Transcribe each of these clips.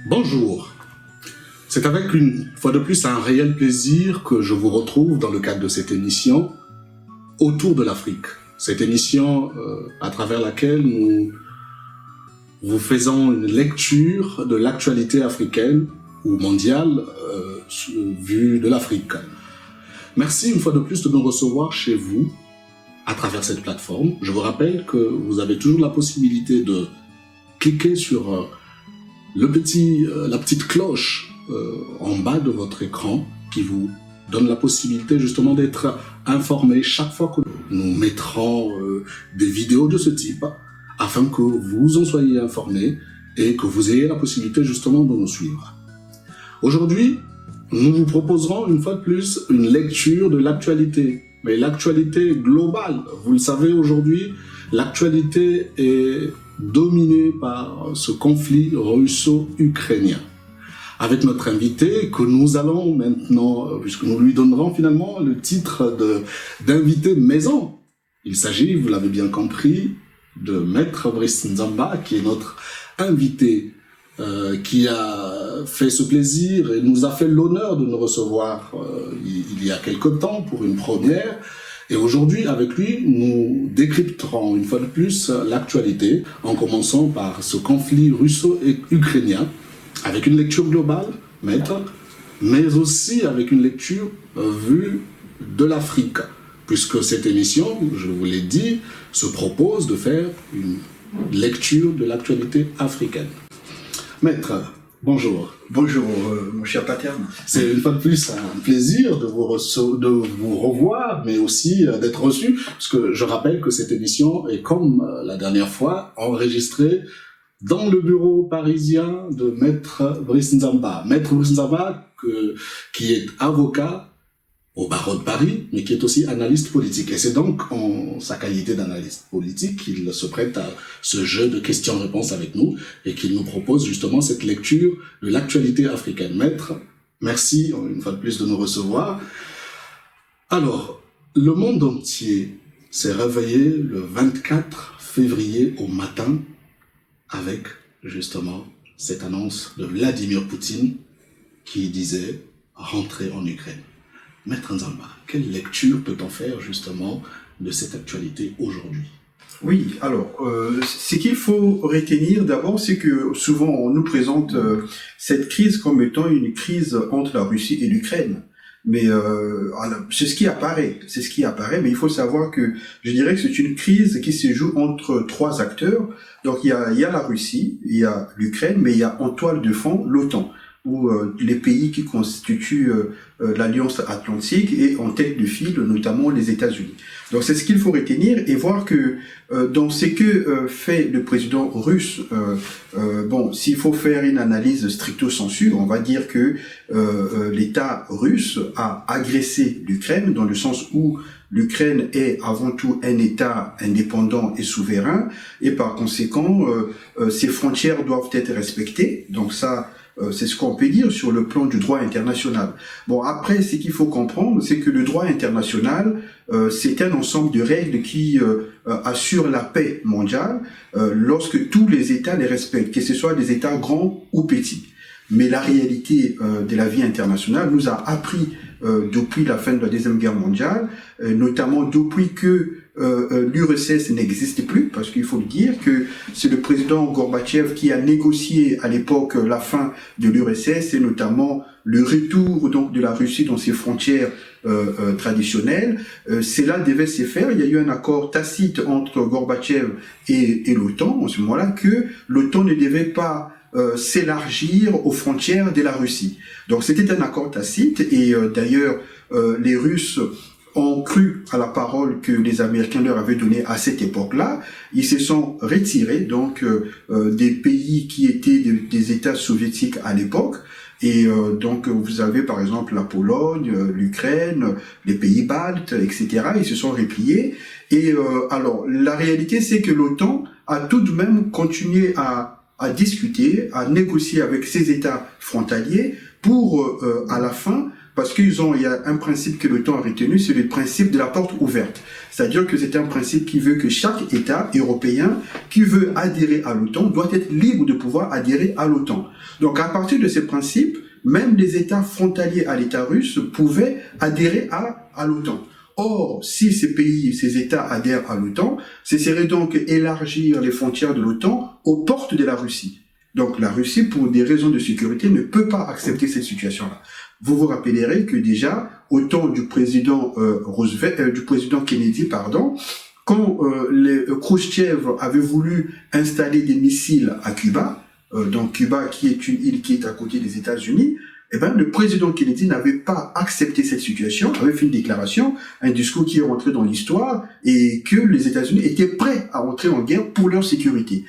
Bonjour, c'est avec une fois de plus un réel plaisir que je vous retrouve dans le cadre de cette émission Autour de l'Afrique. Cette émission à travers laquelle nous vous faisons une lecture de l'actualité africaine ou mondiale vue de l'Afrique. Merci une fois de plus de nous recevoir chez vous à travers cette plateforme. Je vous rappelle que vous avez toujours la possibilité de cliquer sur la petite cloche en bas de votre écran qui vous donne la possibilité justement d'être informé chaque fois que nous mettrons des vidéos de ce type afin que vous en soyez informés et que vous ayez la possibilité justement de nous suivre. Aujourd'hui, nous vous proposerons une fois de plus une lecture de l'actualité, mais l'actualité globale. Vous le savez aujourd'hui, l'actualité est dominée par ce conflit russo-ukrainien. Avec notre invité que nous allons maintenant, puisque nous lui donnerons finalement le titre d'invité maison. Il s'agit, vous l'avez bien compris, de Maître Brice Nzamba, qui est notre invité, qui a fait ce plaisir et nous a fait l'honneur de nous recevoir il y a quelque temps pour une première. Et aujourd'hui, avec lui, nous décrypterons une fois de plus l'actualité, en commençant par ce conflit russo-ukrainien, avec une lecture globale, maître, mais aussi avec une lecture vue de l'Afrique, puisque cette émission, je vous l'ai dit, se propose de faire une lecture de l'actualité africaine. Maître, bonjour. Bonjour, mon cher Paterne. C'est une fois de plus un plaisir de vous revoir, mais aussi d'être reçu, parce que je rappelle que cette émission est, comme la dernière fois, enregistrée dans le bureau parisien de Maître Brice Nzamba. Maître Brice Nzamba, qui est avocat au barreau de Paris, mais qui est aussi analyste politique. Et c'est donc en sa qualité d'analyste politique qu'il se prête à ce jeu de questions-réponses avec nous et qu'il nous propose justement cette lecture de l'actualité africaine. Maître, merci une fois de plus de nous recevoir. Alors, le monde entier s'est réveillé le 24 février au matin avec justement cette annonce de Vladimir Poutine qui disait « rentrer en Ukraine ». Maître Nzamba, quelle lecture peut-on faire justement de cette actualité aujourd'hui? Oui, alors, ce qu'il faut retenir d'abord, c'est que souvent on nous présente cette crise comme étant une crise entre la Russie et l'Ukraine. Mais c'est ce qui apparaît, mais il faut savoir que je dirais que c'est une crise qui se joue entre trois acteurs. Donc il y a la Russie, il y a l'Ukraine, mais il y a en toile de fond l'OTAN, ou les pays qui constituent l'Alliance Atlantique et en tête de file notamment les États-Unis. Donc c'est ce qu'il faut retenir et voir que dans ce que fait le président russe, s'il faut faire une analyse stricto sensu, on va dire que l'État russe a agressé l'Ukraine dans le sens où l'Ukraine est avant tout un État indépendant et souverain et par conséquent ses frontières doivent être respectées. Donc ça, c'est ce qu'on peut dire sur le plan du droit international. Bon, après, ce qu'il faut comprendre, c'est que le droit international, c'est un ensemble de règles qui assurent la paix mondiale lorsque tous les États les respectent, que ce soit des États grands ou petits. Mais la réalité de la vie internationale nous a appris depuis la fin de la Deuxième Guerre mondiale, notamment depuis que l'URSS n'existe plus, parce qu'il faut le dire que c'est le président Gorbatchev qui a négocié à l'époque la fin de l'URSS et notamment le retour donc de la Russie dans ses frontières traditionnelles. Cela devait se faire. Il y a eu un accord tacite entre Gorbatchev et l'OTAN en ce moment-là que l'OTAN ne devait pas s'élargir aux frontières de la Russie. Donc c'était un accord tacite et d'ailleurs les Russes ont cru à la parole que les Américains leur avaient donnée à cette époque-là. Ils se sont retirés donc des pays qui étaient des États soviétiques à l'époque. Et donc vous avez par exemple la Pologne, l'Ukraine, les pays baltes, etc. Ils se sont repliés. Et alors la réalité c'est que l'OTAN a tout de même continué à discuter, à négocier avec ces États frontaliers pour à la fin Parce il y a un principe que l'OTAN a retenu, c'est le principe de la porte ouverte. C'est-à-dire que c'est un principe qui veut que chaque État européen qui veut adhérer à l'OTAN doit être libre de pouvoir adhérer à l'OTAN. Donc à partir de ces principes, même les États frontaliers à l'État russe pouvaient adhérer à l'OTAN. Or, si ces pays, ces États adhèrent à l'OTAN, ce serait donc élargir les frontières de l'OTAN aux portes de la Russie. Donc la Russie, pour des raisons de sécurité, ne peut pas accepter cette situation-là. Vous vous rappellerez que déjà, au temps du président Kennedy, quand les Khrouchtchev avait voulu installer des missiles à Cuba, donc Cuba qui est une île qui est à côté des États-Unis, eh ben, le président Kennedy n'avait pas accepté cette situation, avait fait une déclaration, un discours qui est rentré dans l'histoire, et que les États-Unis étaient prêts à entrer en guerre pour leur sécurité.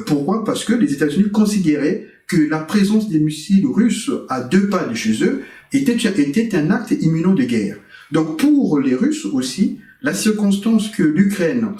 Pourquoi? Parce que les États-Unis considéraient que la présence des missiles russes à 2 pas de chez eux était un acte imminent de guerre. Donc pour les Russes aussi, la circonstance que l'Ukraine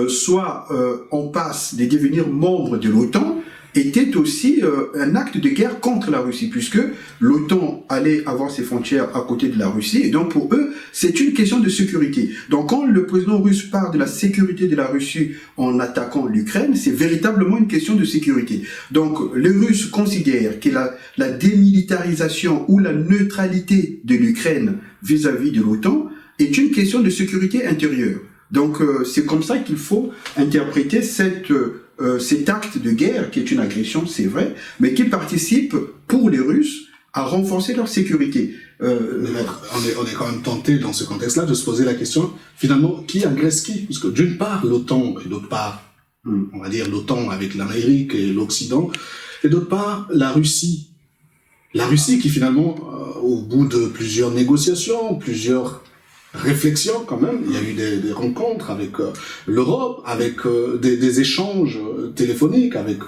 soit en passe de devenir membre de l'OTAN était aussi un acte de guerre contre la Russie, puisque l'OTAN allait avoir ses frontières à côté de la Russie, et donc pour eux, c'est une question de sécurité. Donc quand le président russe parle de la sécurité de la Russie en attaquant l'Ukraine, c'est véritablement une question de sécurité. Donc les Russes considèrent que la démilitarisation ou la neutralité de l'Ukraine vis-à-vis de l'OTAN est une question de sécurité intérieure. Donc c'est comme ça qu'il faut interpréter cet acte de guerre, qui est une agression, c'est vrai, mais qui participe, pour les Russes, à renforcer leur sécurité. On est quand même tenté, dans ce contexte-là, de se poser la question, finalement, qui agresse qui? Parce que d'une part, l'OTAN, et d'autre part, on va dire l'OTAN avec l'Amérique et l'Occident, et d'autre part, la Russie. La Russie qui, finalement, au bout de plusieurs négociations, plusieurs réflexion quand même, il y a eu des rencontres avec l'Europe, avec des échanges téléphoniques avec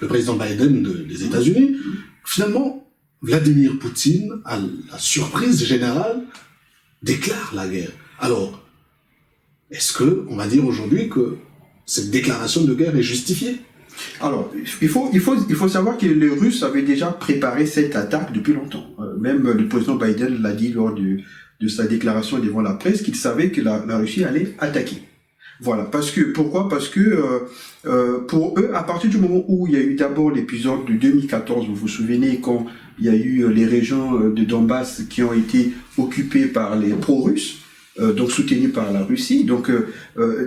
le président Biden des États-Unis. Finalement, Vladimir Poutine, à la surprise générale, déclare la guerre. Alors, est-ce que on va dire aujourd'hui que cette déclaration de guerre est justifiée? Alors, il faut savoir que les Russes avaient déjà préparé cette attaque depuis longtemps. Même le président Biden l'a dit lors de sa déclaration devant la presse, qu'il savait que la Russie allait attaquer. Voilà. Pourquoi? Parce que pour eux, à partir du moment où il y a eu d'abord l'épisode de 2014, vous vous souvenez, quand il y a eu les régions de Donbass qui ont été occupées par les pro-russes, donc soutenues par la Russie, donc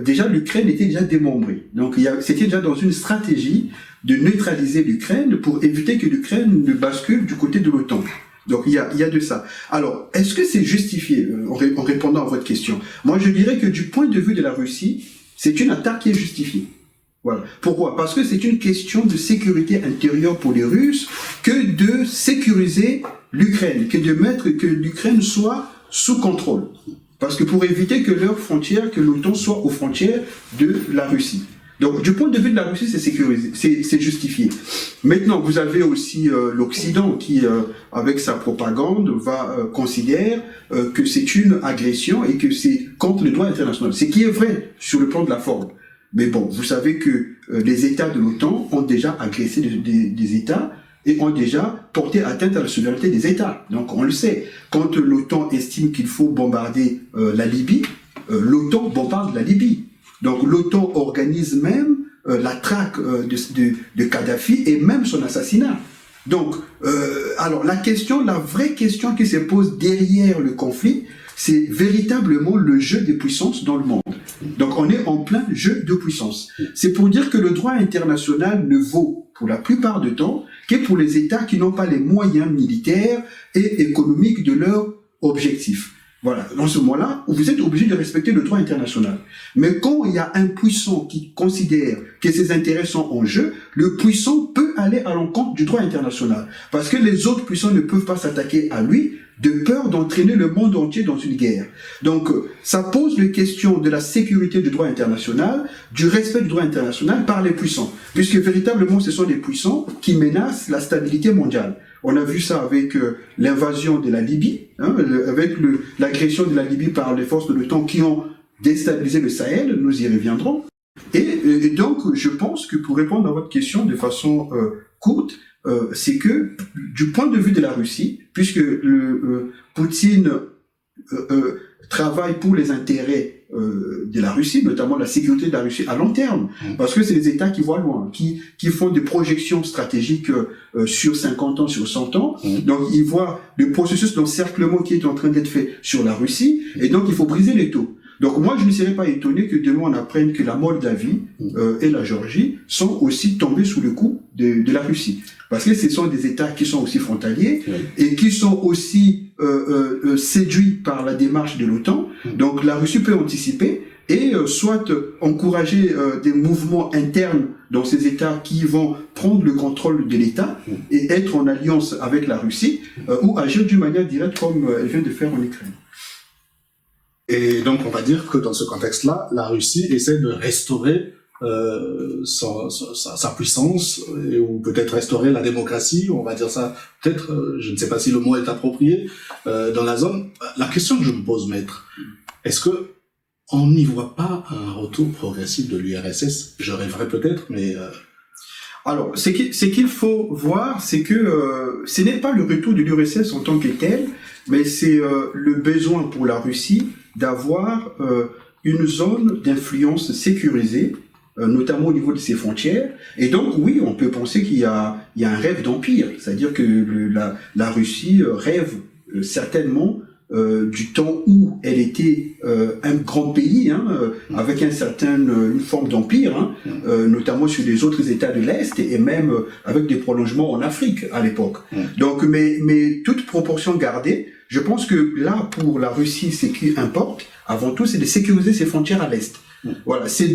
déjà l'Ukraine était déjà démembrée. Donc c'était déjà dans une stratégie de neutraliser l'Ukraine pour éviter que l'Ukraine ne bascule du côté de l'OTAN. Donc il y a de ça. Alors, est-ce que c'est justifié en répondant à votre question? Moi, je dirais que du point de vue de la Russie, c'est une attaque qui est justifiée. Voilà. Pourquoi? Parce que c'est une question de sécurité intérieure pour les Russes que de sécuriser l'Ukraine, que de mettre que l'Ukraine soit sous contrôle. Parce que pour éviter que leurs frontières, que l'OTAN soit aux frontières de la Russie. Donc, du point de vue de la Russie, c'est sécurisé, c'est justifié. Maintenant, vous avez aussi l'Occident qui, avec sa propagande, considère que c'est une agression et que c'est contre le droit international. Ce qui est vrai sur le plan de la forme. Mais bon, vous savez que les États de l'OTAN ont déjà agressé des États et ont déjà porté atteinte à la souveraineté des États. Donc, on le sait. Quand l'OTAN estime qu'il faut bombarder la Libye, l'OTAN bombarde la Libye. Donc l'OTAN organise même la traque de Kadhafi et même son assassinat. Donc, alors la vraie question qui se pose derrière le conflit, c'est véritablement le jeu des puissances dans le monde. Donc on est en plein jeu de puissance. C'est pour dire que le droit international ne vaut, pour la plupart du temps, que pour les États qui n'ont pas les moyens militaires et économiques de leur objectif. Voilà, dans ce moment-là, vous êtes obligé de respecter le droit international. Mais quand il y a un puissant qui considère que ses intérêts sont en jeu, le puissant peut aller à l'encontre du droit international. Parce que les autres puissants ne peuvent pas s'attaquer à lui de peur d'entraîner le monde entier dans une guerre. Donc, ça pose les questions de la sécurité du droit international, du respect du droit international par les puissants. Puisque véritablement, ce sont les puissants qui menacent la stabilité mondiale. On a vu ça avec l'invasion de la Libye, avec l'agression de la Libye par les forces de l'OTAN qui ont déstabilisé le Sahel, nous y reviendrons. Et donc, je pense que pour répondre à votre question de façon courte, c'est que du point de vue de la Russie, puisque Poutine travaille pour les intérêts de la Russie, notamment la sécurité de la Russie à long terme, parce que c'est des États qui voient loin, qui font des projections stratégiques sur 50 ans, sur 100 ans. Donc ils voient le processus d'encerclement qui est en train d'être fait sur la Russie, et donc il faut briser les taux. Donc moi, je ne serais pas étonné que demain on apprenne que la Moldavie et la Géorgie sont aussi tombés sous le coup de la Russie. Parce que ce sont des États qui sont aussi frontaliers et qui sont aussi séduits par la démarche de l'OTAN. Donc la Russie peut anticiper et soit encourager des mouvements internes dans ces États qui vont prendre le contrôle de l'État et être en alliance avec la Russie, ou agir d'une manière directe comme elle vient de faire en Ukraine. Et donc, on va dire que dans ce contexte-là, la Russie essaie de restaurer sa puissance, ou peut-être restaurer la démocratie, on va dire ça, peut-être, je ne sais pas si le mot est approprié, dans la zone. La question que je me pose, maître, est-ce que on n'y voit pas un retour progressif de l'URSS? Je rêverais peut-être, mais... Alors, ce qu'il faut voir, c'est que ce n'est pas le retour de l'URSS en tant que tel, mais c'est le besoin pour la Russie d'avoir une zone d'influence sécurisée, notamment au niveau de ses frontières. Et donc, oui, on peut penser qu'il y a un rêve d'empire, c'est-à-dire que la Russie rêve certainement du temps où elle était un grand pays, avec une forme d'empire, notamment sur les autres États de l'Est et même avec des prolongements en Afrique à l'époque. Donc, mais toute proportion gardée, je pense que là, pour la Russie, ce qui importe, avant tout, c'est de sécuriser ses frontières à l'Est. Voilà, c'est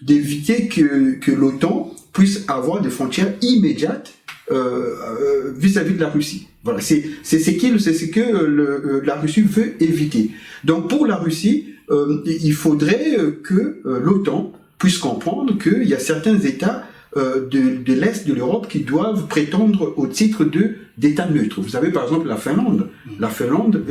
d'éviter que l'OTAN puisse avoir des frontières immédiates vis-à-vis de la Russie. Voilà, c'est ce que la Russie veut éviter. Donc pour la Russie, il faudrait que l'OTAN puisse comprendre qu'il y a certains États de l'Est de l'Europe qui doivent prétendre au titre d'État neutre. Vous savez par exemple la Finlande. La Finlande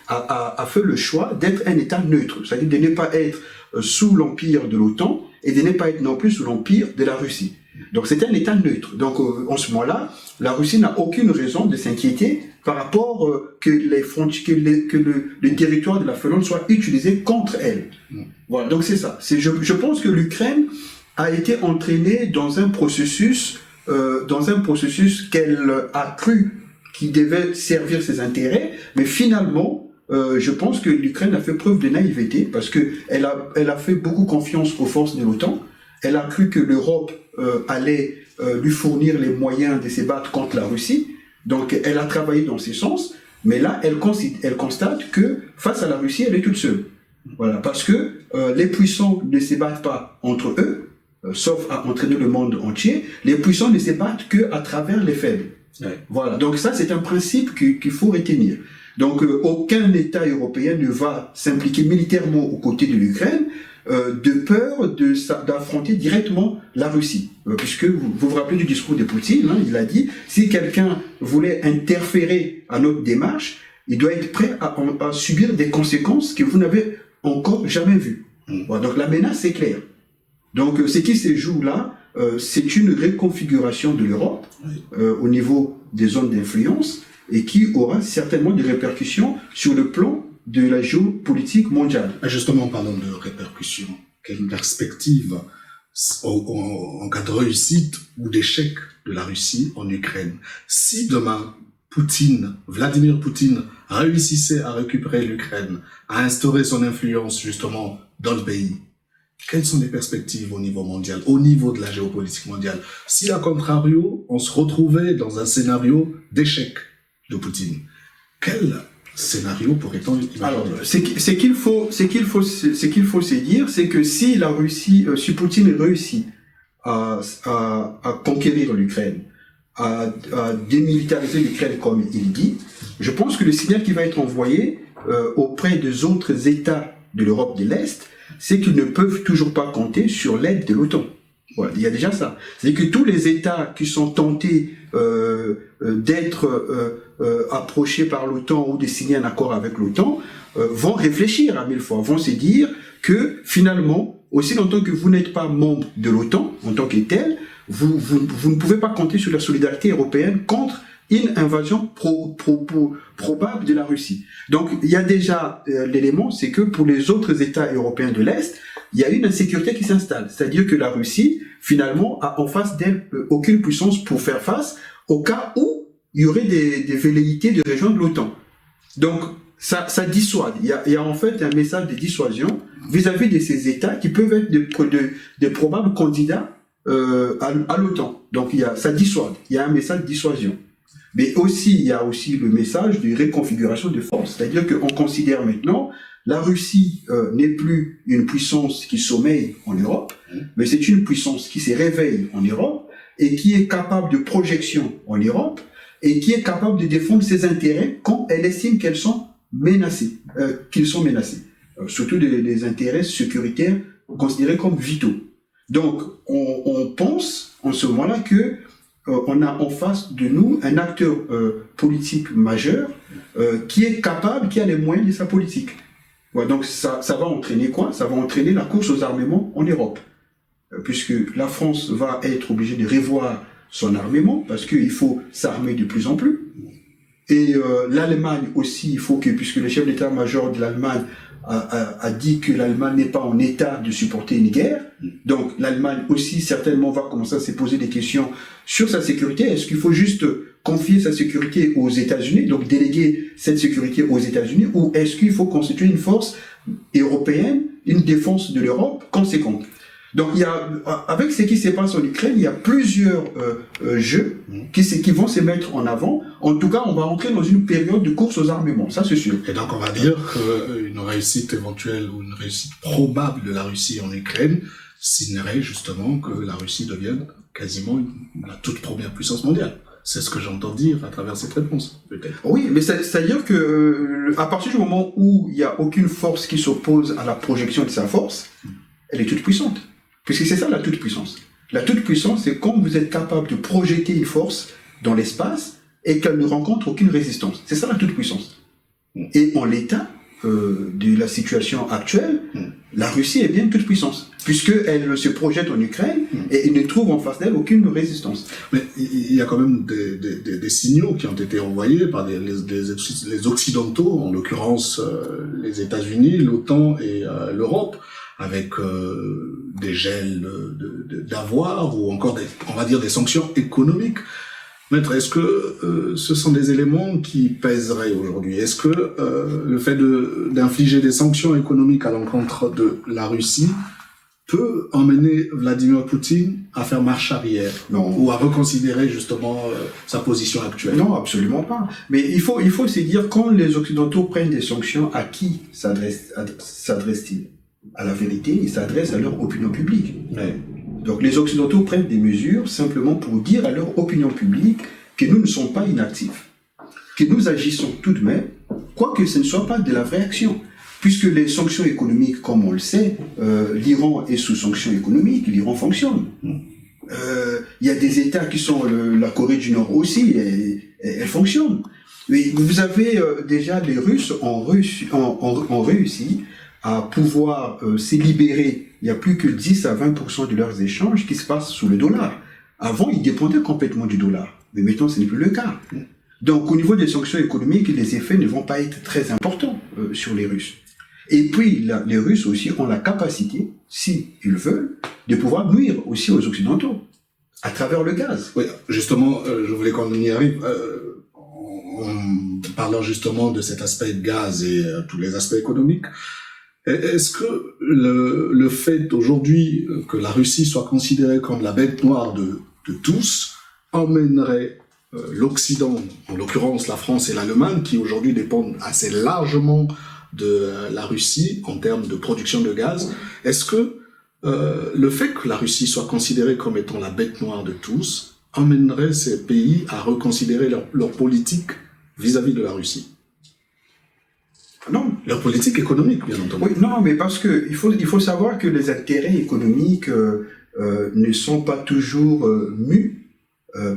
a fait le choix d'être un État neutre, c'est-à-dire de ne pas être sous l'empire de l'OTAN et de ne pas être non plus sous l'empire de la Russie. Donc c'est un État neutre. Donc en ce moment-là, la Russie n'a aucune raison de s'inquiéter par rapport que le territoire de la Finlande soit utilisé contre elle. Voilà, donc c'est ça. Je pense que l'Ukraine a été entraînée dans un processus qu'elle a cru qui devait servir ses intérêts, mais finalement, je pense que l'Ukraine a fait preuve de naïveté parce que elle a fait beaucoup confiance aux forces de l'OTAN. Elle a cru que l'Europe allait lui fournir les moyens de se battre contre la Russie. Donc, elle a travaillé dans ce sens. Mais là, elle constate que face à la Russie, elle est toute seule. Voilà, parce que les puissants ne se battent pas entre eux, sauf à entraîner le monde entier. Les puissants ne se battent qu'à travers les faibles. Ouais. Voilà, donc ça, c'est un principe qu'il faut retenir. Donc, aucun État européen ne va s'impliquer militairement aux côtés de l'Ukraine, de peur d'affronter directement la Russie. Puisque vous vous rappelez du discours de Poutine, il a dit, si quelqu'un voulait interférer à notre démarche, il doit être prêt à subir des conséquences que vous n'avez encore jamais vues. Voilà, donc la menace est claire. Donc ce qui se joue là, c'est une reconfiguration de l'Europe au niveau des zones d'influence et qui aura certainement des répercussions sur le plan de la géopolitique mondiale. Justement, parlons de répercussions. Quelle perspective en cas de réussite ou d'échec de la Russie en Ukraine? Si demain, Vladimir Poutine réussissait à récupérer l'Ukraine, à instaurer son influence justement dans le pays, quelles sont les perspectives au niveau mondial, au niveau de la géopolitique mondiale? Si, à contrario, on se retrouvait dans un scénario d'échec de Poutine, quel scénario pourrait-on imaginer? Alors, ce qu'il faut se dire, c'est que si la Russie, si Poutine réussit à conquérir l'Ukraine, à démilitariser l'Ukraine comme il dit, je pense que le signal qui va être envoyé auprès des autres États de l'Europe de l'Est, c'est qu'ils ne peuvent toujours pas compter sur l'aide de l'OTAN. Voilà, il y a déjà ça. C'est que tous les États qui sont tentés d'être approchés par l'OTAN ou de signer un accord avec l'OTAN vont réfléchir à 1000 fois, vont se dire que finalement, aussi longtemps que vous n'êtes pas membre de l'OTAN en tant que tel, vous ne pouvez pas compter sur la solidarité européenne contre une invasion probable de la Russie. Donc, il y a déjà l'élément, c'est que pour les autres États européens de l'Est, il y a une insécurité qui s'installe. C'est-à-dire que la Russie, finalement, a en face d'elle aucune puissance pour faire face au cas où il y aurait des velléités de rejoindre l'OTAN. Donc, ça dissuade. Il y a en fait un message de dissuasion vis-à-vis de ces États qui peuvent être des probables candidats à l'OTAN. Donc, ça dissuade. Il y a un message de dissuasion. Mais aussi, il y a aussi le message de réconfiguration de force. C'est-à-dire qu'on considère maintenant la Russie n'est plus une puissance qui sommeille en Europe, mais c'est une puissance qui se réveille en Europe et qui est capable de projection en Europe et qui est capable de défendre ses intérêts quand elle estime qu'ils sont menacés. Surtout des intérêts sécuritaires considérés comme vitaux. Donc, on pense en ce moment-là que on a en face de nous un acteur politique majeur qui est capable, qui a les moyens de sa politique. Ouais, donc ça va entraîner quoi? Ça va entraîner la course aux armements en Europe. Puisque la France va être obligée de revoir son armement, parce qu'il faut s'armer de plus en plus. Et l'Allemagne aussi, il faut que, puisque le chef d'état-major de l'Allemagne a dit que l'Allemagne n'est pas en état de supporter une guerre, donc l'Allemagne aussi certainement va commencer à se poser des questions sur sa sécurité. Est-ce qu'il faut juste confier sa sécurité aux États-Unis, donc déléguer cette sécurité aux États-Unis, ou est-ce qu'il faut constituer une force européenne, une défense de l'Europe conséquente? Donc, avec ce qui se passe en Ukraine, il y a plusieurs jeux qui vont se mettre en avant. En tout cas, on va entrer dans une période de course aux armements, ça c'est sûr. Et donc, on va dire qu'une réussite éventuelle ou une réussite probable de la Russie en Ukraine signerait justement que la Russie devienne quasiment la toute première puissance mondiale. C'est ce que j'entends dire à travers cette réponse, peut-être. Oui, mais c'est-à-dire que à partir du moment où il n'y a aucune force qui s'oppose à la projection de sa force, elle est toute puissante. Puisque c'est ça la toute-puissance. La toute-puissance, c'est quand vous êtes capable de projeter une force dans l'espace et qu'elle ne rencontre aucune résistance. C'est ça la toute-puissance. Et en l'état de la situation actuelle, la Russie est bien toute-puissance, puisqu'elle se projette en Ukraine et ne trouve en face d'elle aucune résistance. Mais il y a quand même des signaux qui ont été envoyés par les Occidentaux, en l'occurrence les États-Unis, l'OTAN et l'Europe, avec des gels d'avoirs ou encore on va dire des sanctions économiques. Maître, est-ce que ce sont des éléments qui pèseraient aujourd'hui? Est-ce que le fait d'infliger des sanctions économiques à l'encontre de la Russie peut emmener Vladimir Poutine à faire marche arrière? Non. Ou à reconsidérer justement sa position actuelle? Non, absolument pas. Mais il faut se dire, quand les Occidentaux prennent des sanctions, à qui s'adressent-ils? À la vérité, ils s'adressent à leur opinion publique. Ouais. Donc les Occidentaux prennent des mesures simplement pour dire à leur opinion publique que nous ne sommes pas inactifs, que nous agissons tout de même, quoique ce ne soit pas de la vraie action. Puisque les sanctions économiques, comme on le sait, l'Iran est sous sanctions économiques, l'Iran fonctionne. Il y a des États qui sont, la Corée du Nord aussi, elle fonctionne. Mais vous avez déjà les Russes ont réussi à pouvoir se libérer. Il n'y a plus que 10 à 20% de leurs échanges qui se passent sous le dollar. Avant, ils dépendaient complètement du dollar. Mais maintenant, ce n'est plus le cas. Donc, au niveau des sanctions économiques, les effets ne vont pas être très importants sur les Russes. Et puis, les Russes aussi ont la capacité, si ils veulent, de pouvoir nuire aussi aux Occidentaux, à travers le gaz. Oui, justement, je voulais qu'on y arrive. En parlant justement de cet aspect gaz et tous les aspects économiques, est-ce que le fait aujourd'hui que la Russie soit considérée comme la bête noire de tous emmènerait l'Occident, en l'occurrence la France et l'Allemagne, qui aujourd'hui dépendent assez largement de la Russie en termes de production de gaz, est-ce que le fait que la Russie soit considérée comme étant la bête noire de tous emmènerait ces pays à reconsidérer leur politique vis-à-vis de la Russie? Non. Leur politique économique, bien entendu. Oui, non, mais parce que il faut savoir que les intérêts économiques ne sont pas toujours mus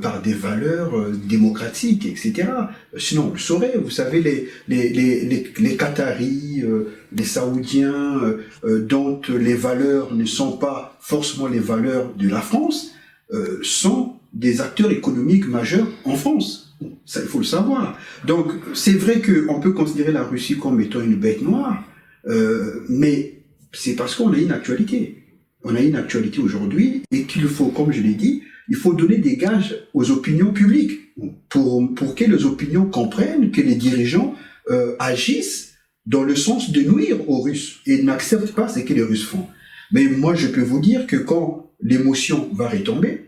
par des valeurs démocratiques, etc. Sinon, on le saurait. Vous savez, les Qataris, les Saoudiens, dont les valeurs ne sont pas forcément les valeurs de la France, sont des acteurs économiques majeurs en France. Ça, il faut le savoir. Donc, c'est vrai qu'on peut considérer la Russie comme étant une bête noire, mais c'est parce qu'on a une actualité. On a une actualité aujourd'hui et qu'il faut, comme je l'ai dit, il faut donner des gages aux opinions publiques pour que les opinions comprennent que les dirigeants agissent dans le sens de nuire aux Russes et n'acceptent pas ce que les Russes font. Mais moi, je peux vous dire que quand l'émotion va retomber,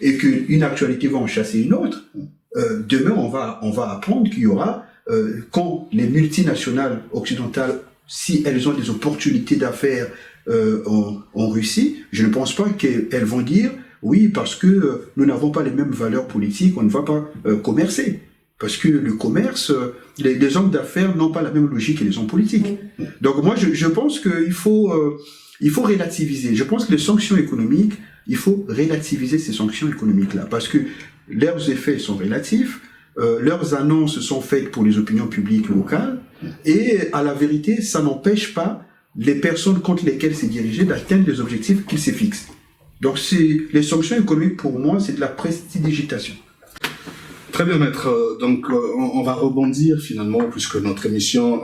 et qu'une actualité va en chasser une autre, demain, on va apprendre qu'il y aura, quand les multinationales occidentales, si elles ont des opportunités d'affaires en Russie, je ne pense pas qu'elles vont dire oui, parce que nous n'avons pas les mêmes valeurs politiques, on ne va pas commercer. Parce que le commerce, les hommes d'affaires n'ont pas la même logique que les hommes politiques. Donc moi, je pense qu'il faut relativiser. Je pense que les sanctions économiques, il faut relativiser ces sanctions économiques-là. Parce que leurs effets sont relatifs, leurs annonces sont faites pour les opinions publiques locales, et à la vérité, ça n'empêche pas les personnes contre lesquelles c'est dirigé d'atteindre les objectifs qu'ils se fixent. Donc les sanctions économiques, pour moi, c'est de la prestidigitation. Très bien, maître. Donc, on va rebondir finalement, puisque notre émission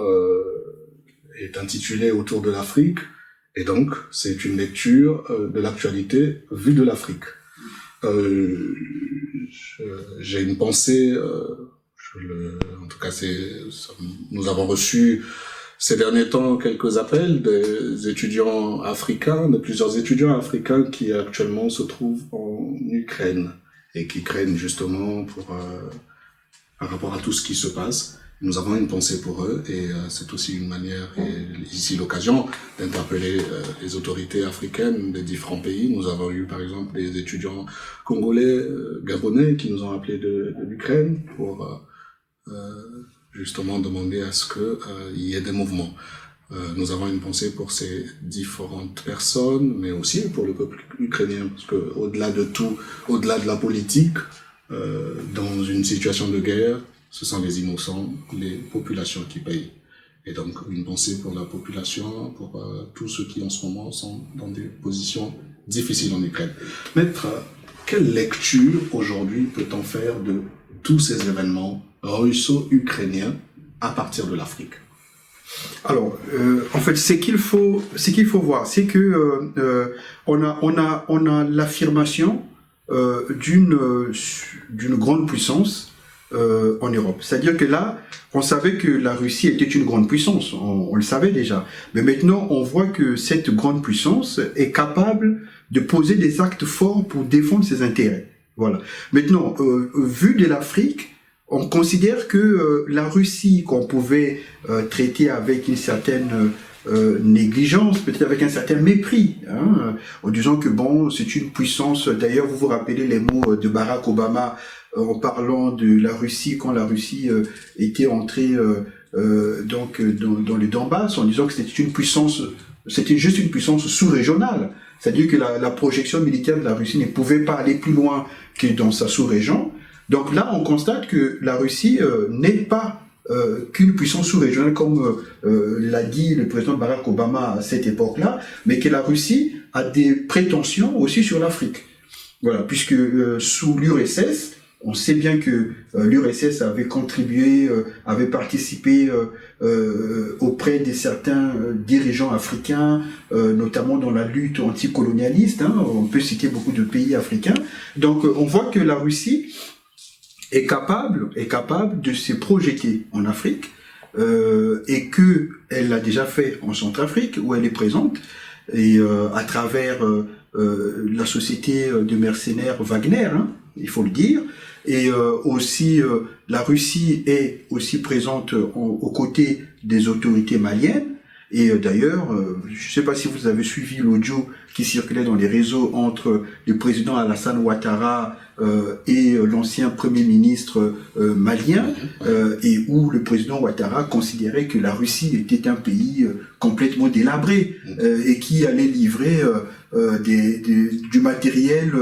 est intitulée Autour de l'Afrique, et donc c'est une lecture de l'actualité vue de l'Afrique. J'ai une pensée, en tout cas, nous avons reçu ces derniers temps quelques appels des étudiants africains, de plusieurs étudiants africains qui actuellement se trouvent en Ukraine et qui craignent justement par rapport à tout ce qui se passe. Nous avons une pensée pour eux et c'est aussi une manière, et ici l'occasion, d'interpeller les autorités africaines des différents pays. Nous avons eu par exemple des étudiants congolais, gabonais qui nous ont appelés de l'Ukraine pour justement demander à ce qu'il y ait des mouvements. Nous avons une pensée pour ces différentes personnes, mais aussi pour le peuple ukrainien, parce que au-delà de tout, au-delà de la politique, dans une situation de guerre, ce sont les innocents, les populations qui payent. Et donc une pensée pour la population, pour tous ceux qui en ce moment sont dans des positions difficiles en Ukraine. Maître, quelle lecture aujourd'hui peut-on faire de tous ces événements russo-ukrainiens à partir de l'Afrique? Alors, en fait, ce qu'il faut voir, c'est que on a l'affirmation d'une grande puissance en Europe. C'est-à-dire que là, on savait que la Russie était une grande puissance, on le savait déjà. Mais maintenant, on voit que cette grande puissance est capable de poser des actes forts pour défendre ses intérêts. Voilà. Maintenant, vu de l'Afrique, on considère que la Russie, qu'on pouvait traiter avec une certaine négligence, peut-être avec un certain mépris, en disant que bon, c'est une puissance. D'ailleurs, vous vous rappelez les mots de Barack Obama en parlant de la Russie quand la Russie était entrée donc dans le Donbass, en disant que c'était une puissance, c'était juste une puissance sous-régionale. C'est-à-dire que la projection militaire de la Russie ne pouvait pas aller plus loin que dans sa sous-région. Donc là, on constate que la Russie n'est pas qu'une puissance sous-régionale, comme l'a dit le président Barack Obama à cette époque-là, mais que la Russie a des prétentions aussi sur l'Afrique. Voilà, puisque sous l'URSS, on sait bien que l'URSS avait contribué, avait participé auprès de certains dirigeants africains, notamment dans la lutte anticolonialiste. On peut citer beaucoup de pays africains. Donc on voit que la Russie est capable de se projeter en Afrique et que elle l'a déjà fait en Centrafrique où elle est présente et à travers la société de mercenaires Wagner, il faut le dire, et aussi la Russie est aussi présente aux côtés des autorités maliennes. Et d'ailleurs, je ne sais pas si vous avez suivi l'audio qui circulait dans les réseaux entre le président Alassane Ouattara et l'ancien premier ministre malien, et où le président Ouattara considérait que la Russie était un pays complètement délabré et qui allait livrer du matériel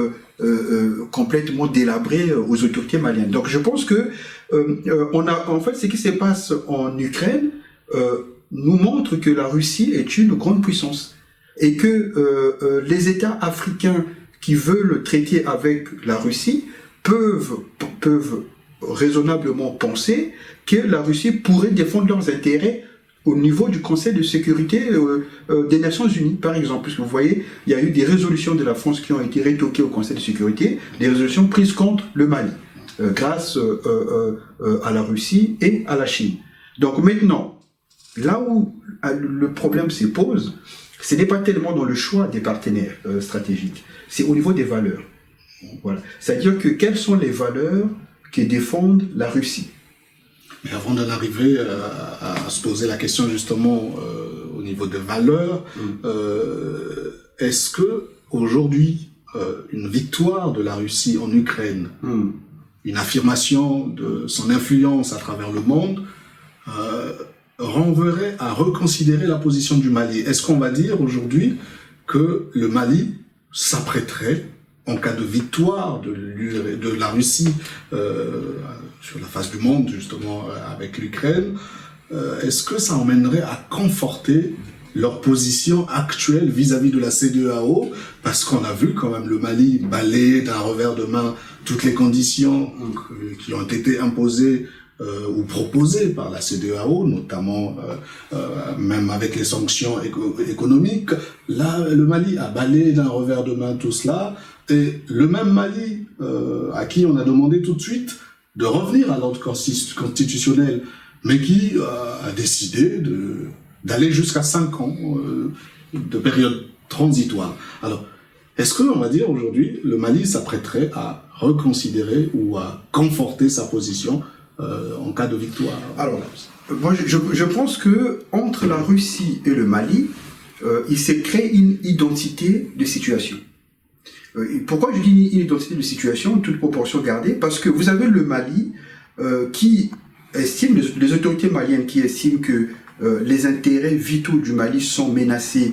complètement délabré aux autorités maliennes. Donc je pense que en fait, ce qui se passe en Ukraine nous montre que la Russie est une grande puissance et que les États africains qui veulent traiter avec la Russie peuvent raisonnablement penser que la Russie pourrait défendre leurs intérêts au niveau du Conseil de sécurité des Nations Unies, par exemple. Puisque vous voyez, il y a eu des résolutions de la France qui ont été rétoquées au Conseil de sécurité, des résolutions prises contre le Mali, grâce à la Russie et à la Chine. Donc maintenant, là où le problème se pose, ce n'est pas tellement dans le choix des partenaires stratégiques, c'est au niveau des valeurs. Voilà. C'est-à-dire que quelles sont les valeurs que défendent la Russie? Mais avant d'en arriver à se poser la question justement au niveau des valeurs, est-ce que aujourd'hui une victoire de la Russie en Ukraine, une affirmation de son influence à travers le monde, renverrait à reconsidérer la position du Mali? Est-ce qu'on va dire aujourd'hui que le Mali s'apprêterait, en cas de victoire de la Russie sur la face du monde, justement, avec l'Ukraine, est-ce que ça emmènerait à conforter leur position actuelle vis-à-vis de la CEDEAO? Parce qu'on a vu quand même le Mali balayer d'un revers de main toutes les conditions qui ont été imposées ou proposées par la CEDEAO, notamment même avec les sanctions économiques. Là, le Mali a balayé d'un revers de main tout cela. Et le même Mali, à qui on a demandé tout de suite de revenir à l'ordre constitutionnel, mais qui a décidé d'aller jusqu'à 5 ans de période transitoire. Alors, est-ce que, on va dire aujourd'hui, le Mali s'apprêterait à reconsidérer ou à conforter sa position en cas de victoire? Alors, moi, je pense que entre la Russie et le Mali, il s'est créé une identité de situation. Pourquoi je dis une identité de situation, toute proportion gardée? Parce que vous avez le Mali qui estime, les autorités maliennes qui estiment que les intérêts vitaux du Mali sont menacés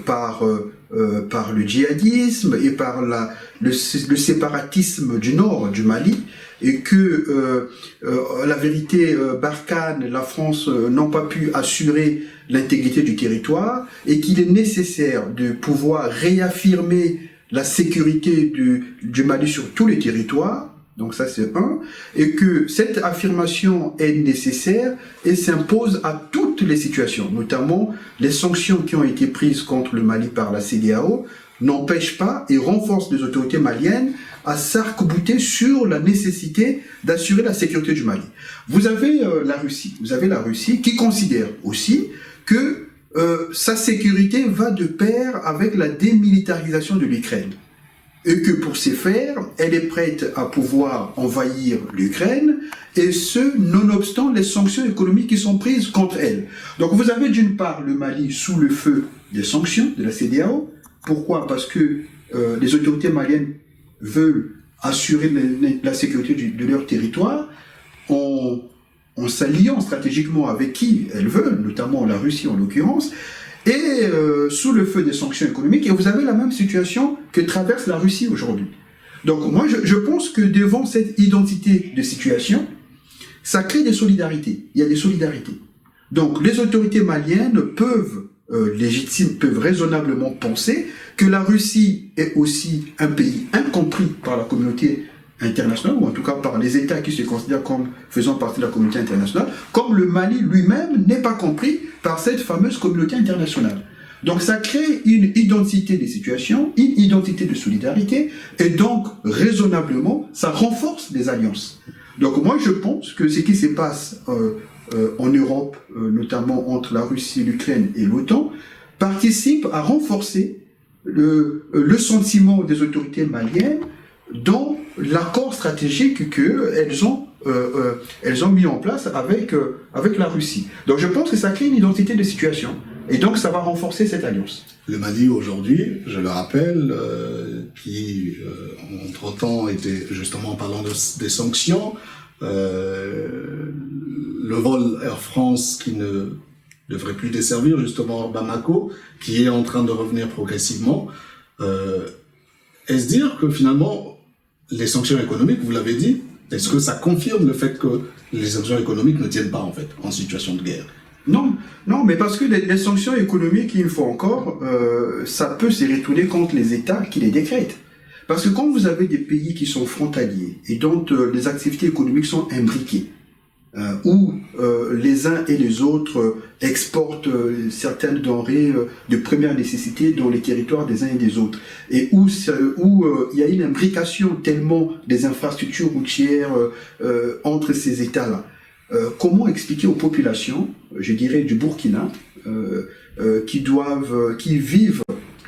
par le djihadisme et par le séparatisme du nord du Mali, et que la vérité, Barkhane, la France n'ont pas pu assurer l'intégrité du territoire, et qu'il est nécessaire de pouvoir réaffirmer la sécurité du Mali sur tous les territoires. Donc ça c'est un, et que cette affirmation est nécessaire et s'impose à toutes les situations, notamment les sanctions qui ont été prises contre le Mali par la CEDEAO n'empêchent pas et renforcent les autorités maliennes à s'arc-bouter sur la nécessité d'assurer la sécurité du Mali. Vous avez la Russie qui considère aussi que sa sécurité va de pair avec la démilitarisation de l'Ukraine. Et que pour ce faire, elle est prête à pouvoir envahir l'Ukraine, et ce, nonobstant les sanctions économiques qui sont prises contre elle. Donc vous avez d'une part le Mali sous le feu des sanctions de la CEDEAO. Pourquoi? Parce que les autorités maliennes veulent assurer la sécurité de leur territoire en s'alliant stratégiquement avec qui elles veulent, notamment la Russie en l'occurrence, et sous le feu des sanctions économiques. Et vous avez la même situation que traverse la Russie aujourd'hui. Donc moi, je pense que devant cette identité de situation, ça crée des solidarités. Il y a des solidarités. Donc les autorités maliennes peuvent raisonnablement penser que la Russie est aussi un pays incompris par la communauté internationale, ou en tout cas par les États qui se considèrent comme faisant partie de la communauté internationale, comme le Mali lui-même n'est pas compris par cette fameuse communauté internationale. Donc ça crée une identité des situations, une identité de solidarité, et donc raisonnablement, ça renforce les alliances. Donc moi je pense que ce qui se passe en Europe, notamment entre la Russie, l'Ukraine et l'OTAN, participe à renforcer le sentiment des autorités maliennes dans l'accord stratégique qu'elles ont mis en place avec la Russie. Donc je pense que ça crée une identité de situation. Et donc ça va renforcer cette alliance. Le Mali aujourd'hui, je le rappelle, qui entre-temps était justement en parlant des sanctions, le vol Air France qui ne devrait plus desservir justement Bamako, qui est en train de revenir progressivement. Est-ce dire que finalement les sanctions économiques, vous l'avez dit, est-ce que ça confirme le fait que les sanctions économiques ne tiennent pas en fait en situation de guerre? Non, mais parce que les sanctions économiques, une fois encore, ça peut se retourner contre les États qui les décrètent. Parce que quand vous avez des pays qui sont frontaliers et dont les activités économiques sont imbriquées, où les uns et les autres exportent certaines denrées de première nécessité dans les territoires des uns et des autres, et où il y a une imbrication tellement des infrastructures routières entre ces États-là. Comment expliquer aux populations, je dirais du Burkina, qui vivent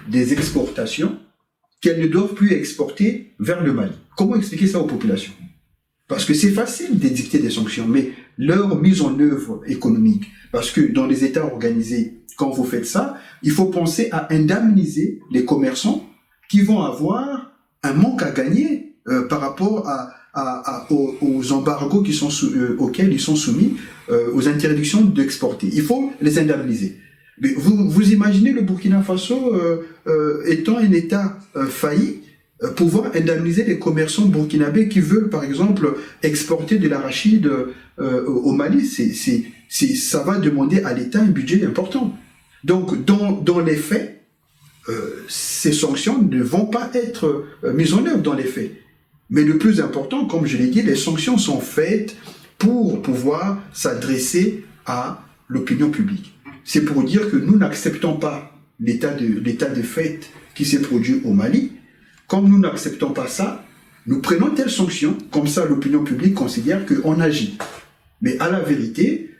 des exportations, qu'elles ne doivent plus exporter vers le Mali? Comment expliquer ça aux populations? Parce que c'est facile d'édicter des sanctions, mais leur mise en œuvre économique, parce que dans les États organisés, quand vous faites ça, il faut penser à indemniser les commerçants qui vont avoir un manque à gagner par rapport aux embargos auxquels ils sont soumis, aux interdictions d'exporter. Il faut les indemniser. Mais vous imaginez le Burkina Faso étant un État failli, pouvoir indemniser les commerçants burkinabés qui veulent, par exemple, exporter de l'arachide au Mali. Ça va demander à l'État un budget important. Donc, dans les faits, ces sanctions ne vont pas être mises en œuvre dans les faits. Mais le plus important, comme je l'ai dit, les sanctions sont faites pour pouvoir s'adresser à l'opinion publique. C'est pour dire que nous n'acceptons pas l'état de fait qui s'est produit au Mali. Comme nous n'acceptons pas ça, nous prenons telle sanction, comme ça l'opinion publique considère qu'on agit. Mais à la vérité,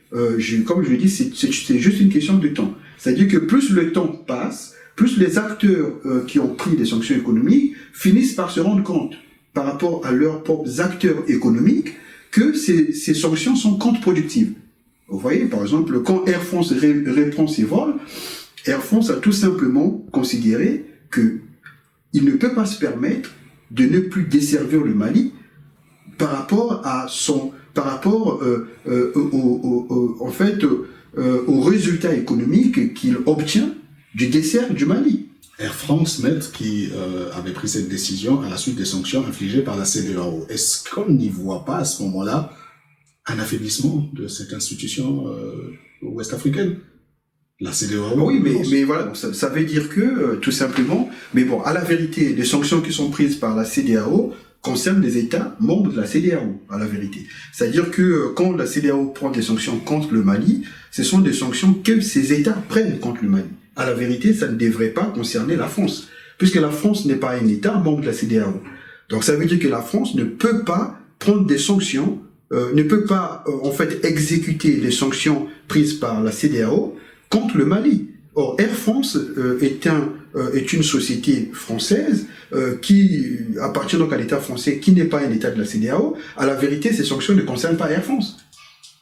comme je le dis, c'est juste une question de temps. C'est-à-dire que plus le temps passe, plus les acteurs qui ont pris des sanctions économiques finissent par se rendre compte, par rapport à leurs propres acteurs économiques, que ces sanctions sont contre-productives. Vous voyez, par exemple, quand Air France reprend ses vols, Air France a tout simplement considéré qu'il ne peut pas se permettre de ne plus desservir le Mali par rapport aux résultats économiques qu'il obtient du dessert du Mali. Air France, maître, qui avait pris cette décision à la suite des sanctions infligées par la CEDEAO. Est-ce qu'on n'y voit pas à ce moment-là un affaiblissement de cette institution ouest-africaine? La CEDEAO. Oui, mais voilà, donc ça veut dire que, tout simplement, mais bon, à la vérité, les sanctions qui sont prises par la CEDEAO concernent les États membres de la CEDEAO, à la vérité. C'est-à-dire que quand la CEDEAO prend des sanctions contre le Mali, ce sont des sanctions que ces États prennent contre le Mali. À la vérité, ça ne devrait pas concerner la France, puisque la France n'est pas un État membre de la CEDEAO. Donc ça veut dire que la France ne peut pas prendre des sanctions, ne peut pas exécuter les sanctions prises par la CEDEAO contre le Mali. Or, Air France est une société française qui appartient donc à l'État français, qui n'est pas un État de la CEDEAO. À la vérité, ces sanctions ne concernent pas Air France.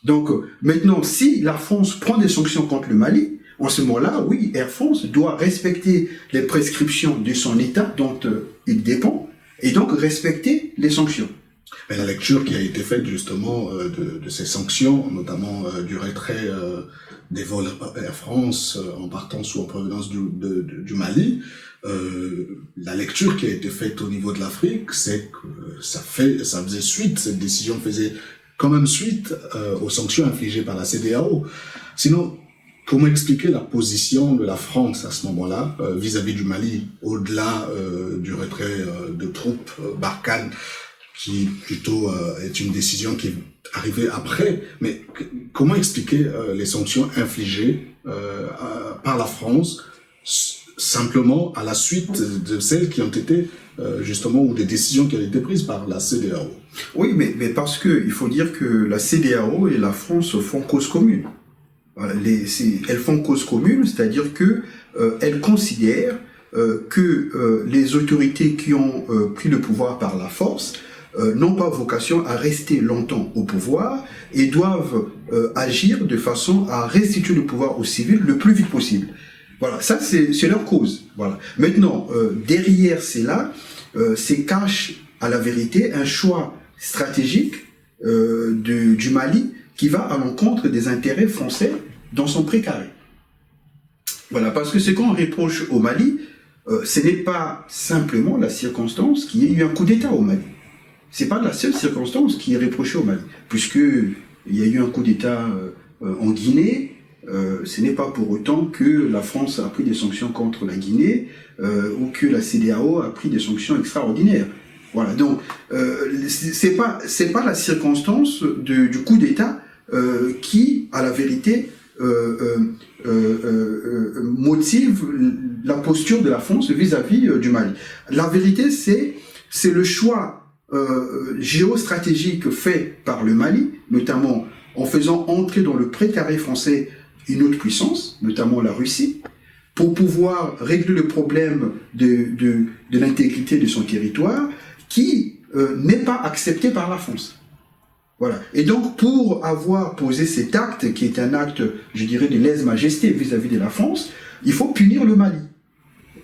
Donc maintenant, si la France prend des sanctions contre le Mali, en ce moment-là, oui, Air France doit respecter les prescriptions de son État dont il dépend, et donc respecter les sanctions. Mais la lecture qui a été faite justement de ces sanctions, notamment du retrait des vols Air France en partance ou en provenance du Mali, la lecture qui a été faite au niveau de l'Afrique, c'est que ça faisait suite, cette décision faisait quand même suite aux sanctions infligées par la CEDEAO. Sinon, comment expliquer la position de la France à ce moment-là vis-à-vis du Mali, au-delà du retrait de troupes Barkhane, qui plutôt est une décision qui est arrivée après, mais comment expliquer les sanctions infligées par la France simplement à la suite de celles qui ont été justement, ou des décisions qui ont été prises par la CEDEAO? Oui, mais parce que il faut dire que la CEDEAO et la France font cause commune. Voilà, elles font cause commune, c'est-à-dire que elles considèrent que les autorités qui ont pris le pouvoir par la force n'ont pas vocation à rester longtemps au pouvoir et doivent agir de façon à restituer le pouvoir aux civils le plus vite possible. Voilà, ça c'est leur cause. Voilà. Maintenant, derrière cela, c'est cache à la vérité un choix stratégique du Mali qui va à l'encontre des intérêts français dans son précaré. Voilà, parce que ce qu'on reproche au Mali, ce n'est pas simplement la circonstance qu'il y ait eu un coup d'État au Mali. C'est pas la seule circonstance qui est reprochée au Mali, puisque il y a eu un coup d'État en Guinée, ce n'est pas pour autant que la France a pris des sanctions contre la Guinée ou que la CEDEAO a pris des sanctions extraordinaires. Voilà, donc c'est pas la circonstance du coup d'État qui, à la vérité, motive la posture de la France vis-à-vis du Mali. La vérité, c'est le choix géostratégique fait par le Mali, notamment en faisant entrer dans le précaré français une autre puissance, notamment la Russie, pour pouvoir régler le problème de l'intégrité de son territoire, qui n'est pas accepté par la France. Voilà. Et donc, pour avoir posé cet acte, qui est un acte, je dirais, de lèse-majesté vis-à-vis de la France, il faut punir le Mali.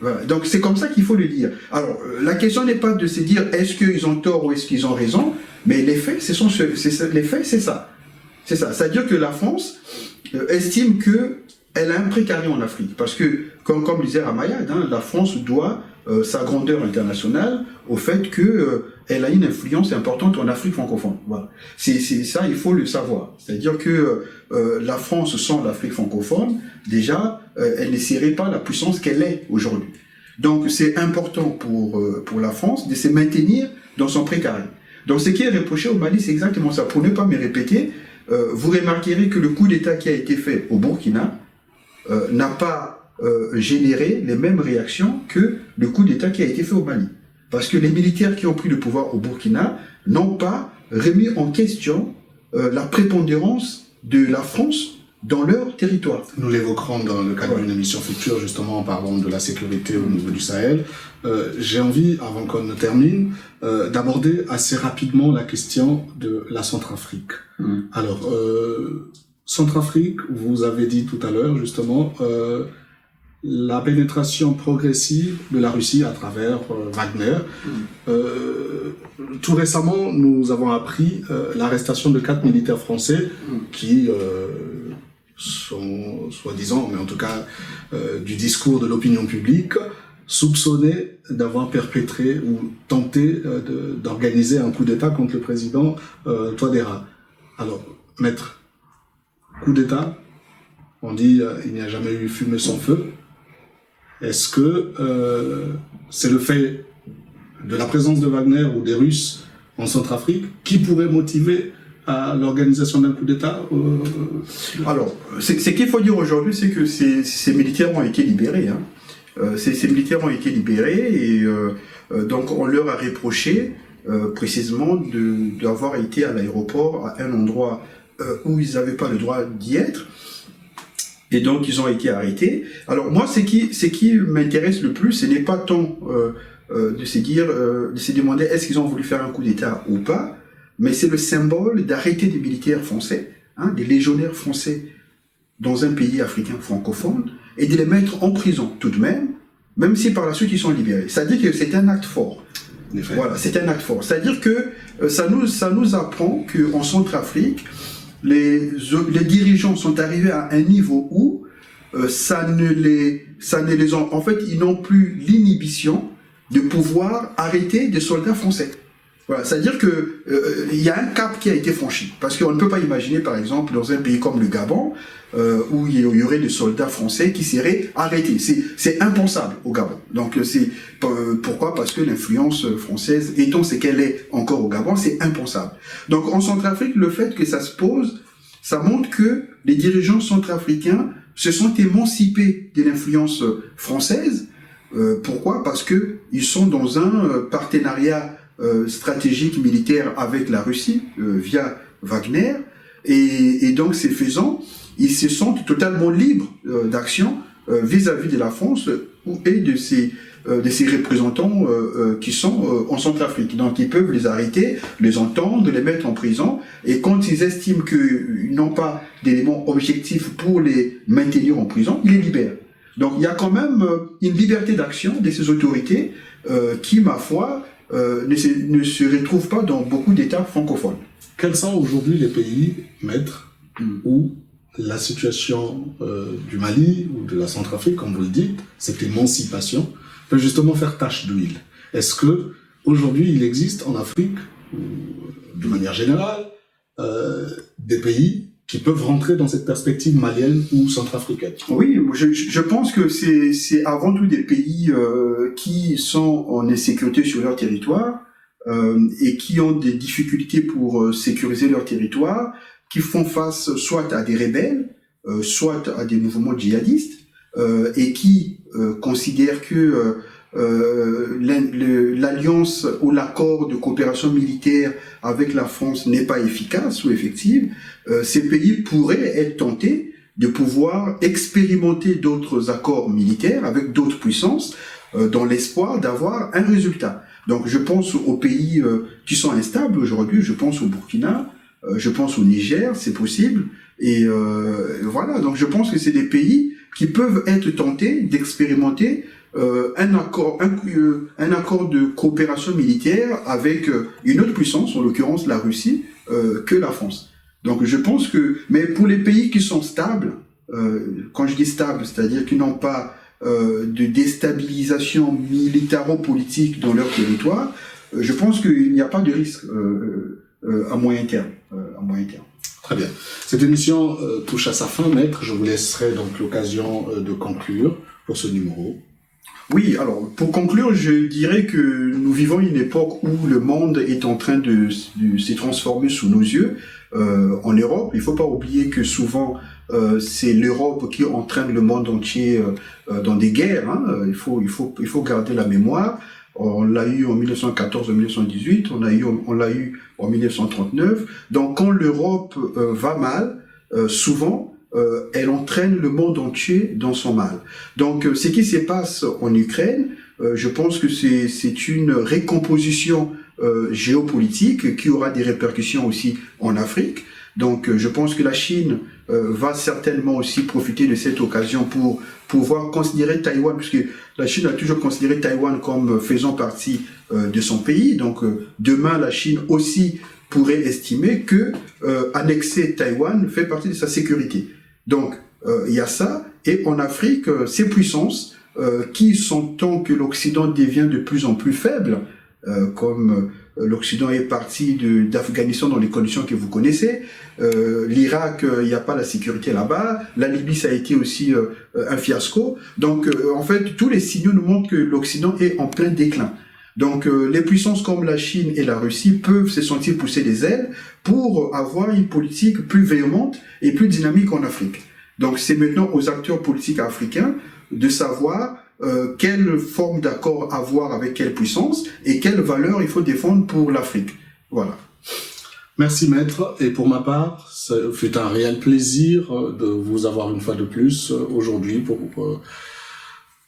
Voilà. Donc, c'est comme ça qu'il faut le dire. Alors, la question n'est pas de se dire est-ce qu'ils ont tort ou est-ce qu'ils ont raison, mais les faits, c'est ça. C'est ça. C'est-à-dire que la France estime qu'elle a un précaré en Afrique. Parce que, comme disait Ramayad, la France doit sa grandeur internationale au fait qu'elle a une influence importante en Afrique francophone. Voilà. C'est ça, il faut le savoir. C'est-à-dire que la France sans l'Afrique francophone, déjà, elle ne serait pas la puissance qu'elle est aujourd'hui. Donc c'est important pour la France de se maintenir dans son précaré. Donc ce qui est reproché au Mali, c'est exactement ça. Pour ne pas me répéter, vous remarquerez que le coup d'État qui a été fait au Burkina n'a pas générer les mêmes réactions que le coup d'État qui a été fait au Mali. Parce que les militaires qui ont pris le pouvoir au Burkina n'ont pas remis en question la prépondérance de la France dans leur territoire. Nous l'évoquerons dans le cadre d'une émission future, justement en parlant de la sécurité au niveau du Sahel. J'ai envie, avant qu'on ne termine, d'aborder assez rapidement la question de la Centrafrique. Alors, Centrafrique, vous avez dit tout à l'heure, justement, la pénétration progressive de la Russie à travers Wagner. Tout récemment, nous avons appris l'arrestation de 4 militaires français qui sont, soi-disant, mais en tout cas du discours de l'opinion publique, soupçonnés d'avoir perpétré ou tenté d'organiser un coup d'État contre le président Touadéra. Alors, maître, coup d'État, on dit il n'y a jamais eu fumée sans feu. Est-ce que c'est le fait de la présence de Wagner ou des Russes en Centrafrique qui pourrait motiver à l'organisation d'un coup d'État Alors, ce qu'il faut dire aujourd'hui, c'est que ces militaires ont été libérés. Ces militaires ont été libérés et donc on leur a reproché précisément d'avoir été à l'aéroport à un endroit où ils n'avaient pas le droit d'y être. Et donc, ils ont été arrêtés. Alors, moi, ce qui m'intéresse le plus, ce n'est pas tant de se demander est-ce qu'ils ont voulu faire un coup d'État ou pas, mais c'est le symbole d'arrêter des militaires français, des légionnaires français dans un pays africain francophone, et de les mettre en prison tout de même si par la suite ils sont libérés. C'est-à-dire que c'est un acte fort. Voilà, c'est un acte fort. C'est-à-dire que ça nous apprend qu'en Centrafrique, les dirigeants sont arrivés à un niveau où en fait, ils n'ont plus l'inhibition de pouvoir arrêter des soldats français. Voilà, c'est-à-dire que il y a un cap qui a été franchi, parce qu'on ne peut pas imaginer, par exemple, dans un pays comme le Gabon, où il y aurait des soldats français qui seraient arrêtés. C'est impensable au Gabon. Donc pourquoi? Parce que l'influence française, étant ce qu'elle est encore au Gabon, c'est impensable. Donc en Centrafrique, le fait que ça se pose, ça montre que les dirigeants centrafricains se sont émancipés de l'influence française. Pourquoi? Parce que ils sont dans un partenariat stratégique militaire avec la Russie via Wagner, et donc ces faisant, ils se sentent totalement libres d'action vis-à-vis de la France et de ses représentants qui sont en Centrafrique. Donc ils peuvent les arrêter, les entendre, les mettre en prison, et quand ils estiment qu'ils n'ont pas d'éléments objectifs pour les maintenir en prison, ils les libèrent. Donc il y a quand même une liberté d'action de ces autorités qui, ma foi, ne se retrouvent pas dans beaucoup d'États francophones. Quels sont aujourd'hui les pays, maîtres, où la situation du Mali ou de la Centrafrique, comme vous le dites, cette émancipation, peut justement faire tache d'huile? Est-ce que aujourd'hui il existe en Afrique, de manière générale, des pays qui peuvent rentrer dans cette perspective malienne ou centrafricaine. Oui, je pense que c'est avant tout des pays qui sont en insécurité sur leur territoire et qui ont des difficultés pour sécuriser leur territoire, qui font face soit à des rebelles, soit à des mouvements djihadistes, et qui considèrent que l'alliance ou l'accord de coopération militaire avec la France n'est pas efficace ou effective. Ces pays pourraient être tentés de pouvoir expérimenter d'autres accords militaires avec d'autres puissances dans l'espoir d'avoir un résultat. Donc je pense aux pays qui sont instables aujourd'hui, je pense au Burkina, je pense au Niger, c'est possible. Et voilà, donc je pense que c'est des pays qui peuvent être tentés d'expérimenter un accord de coopération militaire avec une autre puissance, en l'occurrence la Russie, que la France. Donc je pense que, mais pour les pays qui sont stables, quand je dis stable, c'est-à-dire qui n'ont pas de déstabilisation militaro-politique dans leur territoire, je pense qu'il n'y a pas de risque à moyen terme. Très bien. Cette émission touche à sa fin, maître. Je vous laisserai donc l'occasion de conclure pour ce numéro. Oui, alors pour conclure, je dirais que nous vivons une époque où le monde est en train de se transformer sous nos yeux. En Europe, il ne faut pas oublier que souvent c'est l'Europe qui entraîne le monde entier dans des guerres. Hein. Il faut garder la mémoire. On l'a eu en 1914, en 1918, on l'a eu en 1939. Donc quand l'Europe va mal, souvent elle entraîne le monde entier dans son mal. Donc ce qui se passe en Ukraine, je pense que c'est une récomposition géopolitique qui aura des répercussions aussi en Afrique. Donc je pense que la Chine va certainement aussi profiter de cette occasion pour pouvoir considérer Taïwan, puisque la Chine a toujours considéré Taïwan comme faisant partie de son pays. Donc demain, la Chine aussi pourrait estimer que annexer Taïwan fait partie de sa sécurité. Donc il y a ça. Et en Afrique, ces puissances qui sentant que l'Occident devient de plus en plus faible, comme l'Occident est parti d'Afghanistan dans les conditions que vous connaissez. L'Irak, il n'y a pas la sécurité là-bas. La Libye, ça a été aussi un fiasco. Donc, en fait, tous les signaux nous montrent que l'Occident est en plein déclin. Donc, les puissances comme la Chine et la Russie peuvent se sentir pousser des ailes pour avoir une politique plus véhémente et plus dynamique en Afrique. Donc, c'est maintenant aux acteurs politiques africains de savoir quelle forme d'accord avoir avec quelle puissance et quelles valeurs il faut défendre pour l'Afrique. Voilà. Merci maître, et pour ma part, ça fut un réel plaisir de vous avoir une fois de plus aujourd'hui pour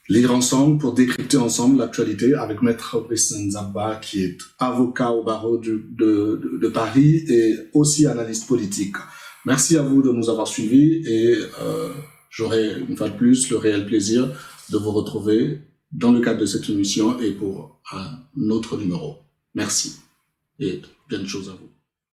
lire ensemble, pour décrypter ensemble l'actualité avec maître Brice Nzaba, qui est avocat au barreau de Paris et aussi analyste politique. Merci à vous de nous avoir suivis et j'aurai une fois de plus le réel plaisir de vous retrouver dans le cadre de cette émission et pour un autre numéro. Merci et bien de choses à vous.